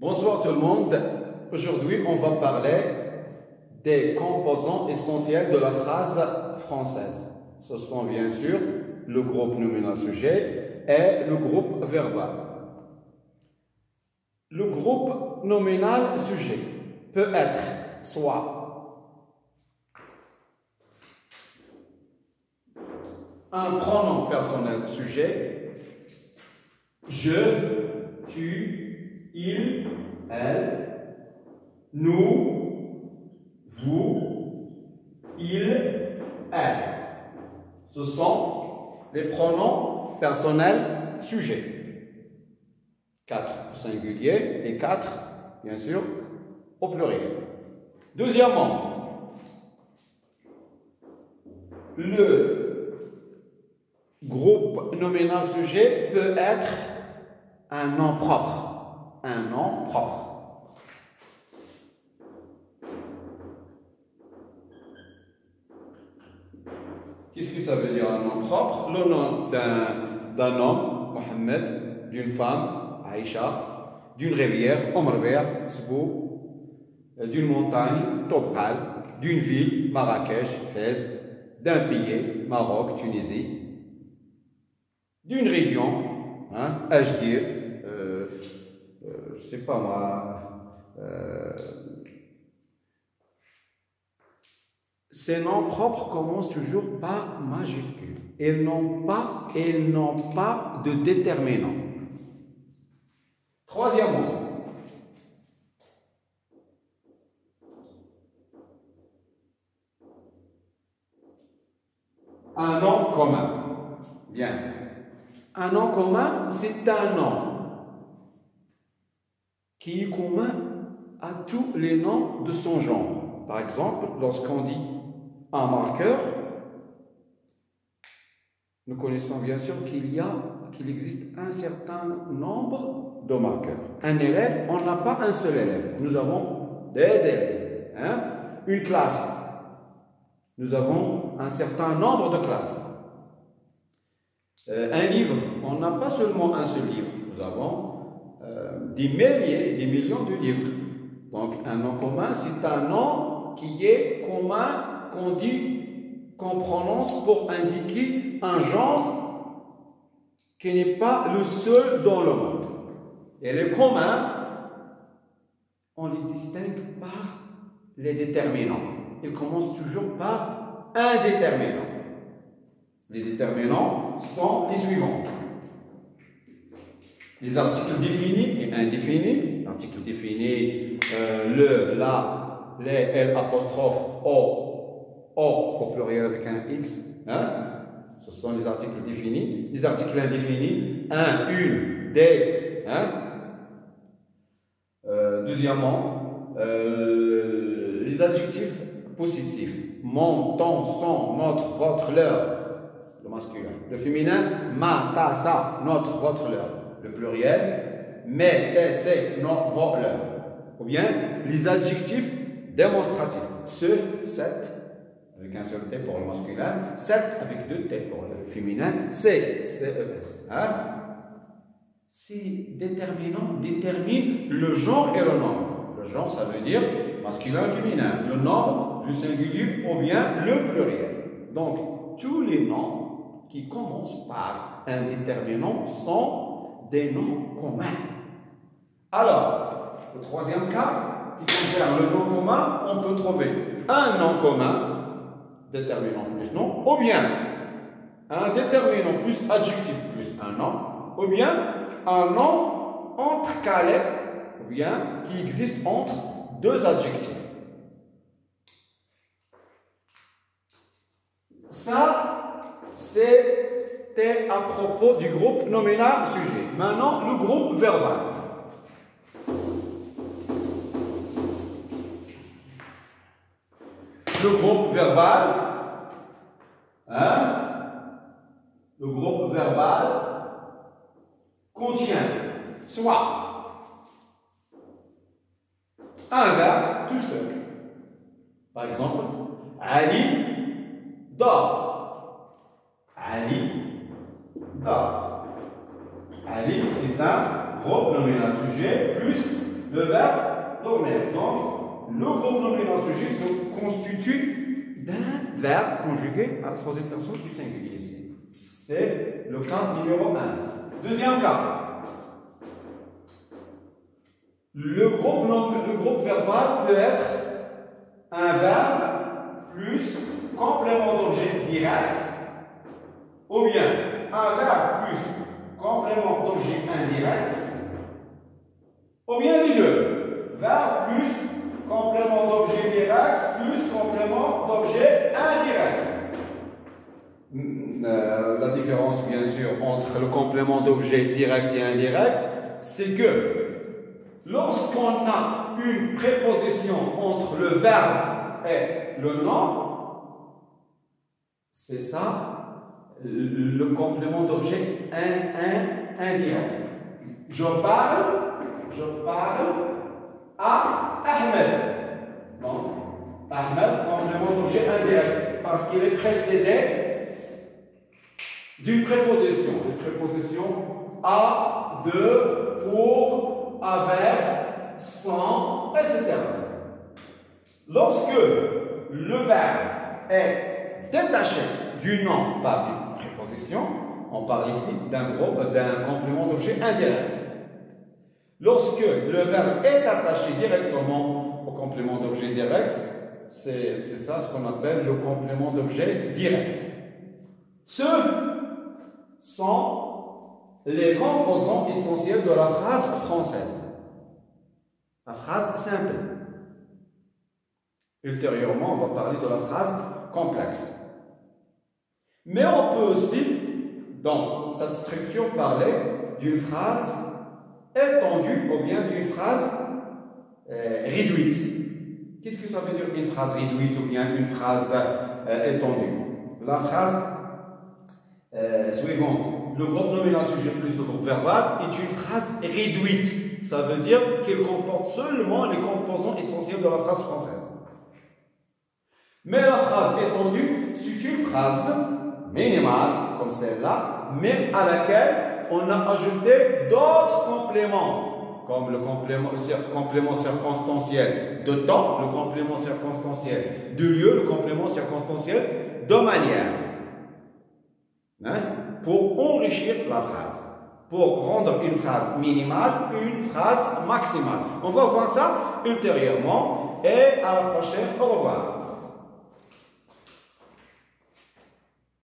Bonsoir tout le monde. Aujourd'hui, on va parler des composants essentiels de la phrase française. Ce sont bien sûr le groupe nominal sujet et le groupe verbal. Le groupe nominal sujet peut être soit un pronom personnel sujet, je, tu, il, elle, nous, vous, il, elle. Ce sont les pronoms personnels sujets. 4 au singulier et 4, bien sûr, au pluriel. Deuxièmement, le groupe nominal sujet peut être un nom propre. Un nom propre. Qu'est-ce que ça veut dire un nom propre? Le nom d'un homme, Mohamed, d'une femme, Aïcha, d'une rivière, Omrber, Sbou, d'une montagne, Topal, d'une ville, Marrakech, Fès, d'un pays, Maroc, Tunisie, d'une région, Ajdir, je sais pas moi, ces noms propres commencent toujours par majuscule. Ils n'ont pas de déterminant. Troisièmement, un nom commun. Bien. Un nom commun, c'est un nom qui est commun à tous les noms de son genre. Par exemple, lorsqu'on dit un marqueur, nous connaissons bien sûr qu'il existe un certain nombre de marqueurs. Un élève, on n'a pas un seul élève. Nous avons des élèves. Une classe. Nous avons un certain nombre de classes. Un livre, on n'a pas seulement un seul livre. Nous avons des milliers et des millions de livres. Donc, un nom commun, c'est un nom qui est commun, qu'on prononce pour indiquer un genre qui n'est pas le seul dans le monde. Et les communs, on les distingue par les déterminants. Ils commencent toujours par un déterminant. Les déterminants sont les suivants. Les articles définis et indéfinis. L'article défini, le, la, les, l, apostrophe, o au pluriel avec un x. Ce sont les articles définis. Les articles indéfinis, un, une, des. Deuxièmement, les adjectifs possessifs. Mon, ton, son, notre, votre, leur. Le masculin. Le féminin, ma, ta, sa, notre, votre, leur. Le pluriel, mes, tes, ses, nos, vos, leur. Ou bien les adjectifs démonstratifs. Ce, cette, avec un seul T pour le masculin, cette avec deux T pour le féminin, c'est, C-E-S. Ces déterminants déterminent le genre et le nombre. Le genre, ça veut dire masculin, féminin. Le nombre, le singulier ou bien le pluriel. Donc, tous les noms qui commencent par un déterminant sont des noms communs. Alors, le troisième cas qui concerne le nom commun, on peut trouver un nom commun, déterminant plus nom, ou bien un déterminant plus adjectif plus un nom, ou bien un nom entrecalé, ou bien qui existe entre deux adjectifs. Ça, c'était à propos du groupe nominal sujet. Maintenant, le groupe verbal. Le groupe verbal, le groupe verbal contient soit un verbe tout seul. Par exemple, Ali dort. Ali dort. Ali, c'est un groupe nominal sujet plus le verbe dormir. Donc, le groupe nominal sujet se constitue d'un verbe conjugué à la troisième personne du singulier ici. C'est le cas numéro 1. Deuxième cas. Le groupe verbal peut être un verbe plus complément d'objet direct, ou bien un verbe plus complément d'objet indirect, ou bien les deux. Verbe plus complément d'objet direct plus complément d'objet indirect. La différence, bien sûr, entre le complément d'objet direct et indirect, c'est que lorsqu'on a une préposition entre le verbe et le nom, c'est ça le complément d'objet indirect. Je parle à Ahmed. Donc, Ahmed, complément d'objet indirect, parce qu'il est précédé d'une préposition. Une préposition à, de, pour, avec, sans, etc. Lorsque le verbe est détaché du nom par une préposition, on parle ici d'un complément d'objet indirect. Lorsque le verbe est attaché directement au complément d'objet direct, c'est ça ce qu'on appelle le complément d'objet direct. Ce sont les composants essentiels de la phrase française. La phrase simple. Ultérieurement, on va parler de la phrase complexe. Mais on peut aussi, dans cette structure, parler d'une phrase étendue ou bien d'une phrase réduite. Qu'est-ce que ça veut dire une phrase réduite ou bien une phrase étendue? La phrase suivante, le groupe nominal sujet plus le groupe verbal, est une phrase réduite. Ça veut dire qu'elle comporte seulement les composants essentiels de la phrase française. Mais la phrase étendue, c'est une phrase minimale, comme celle-là, mais à laquelle on a ajouté d'autres compléments, comme le complément circonstanciel de temps, le complément circonstanciel de lieu, le complément circonstanciel de manière. Hein? Pour enrichir la phrase, pour rendre une phrase minimale une phrase maximale. On va voir ça ultérieurement et à la prochaine. Au revoir.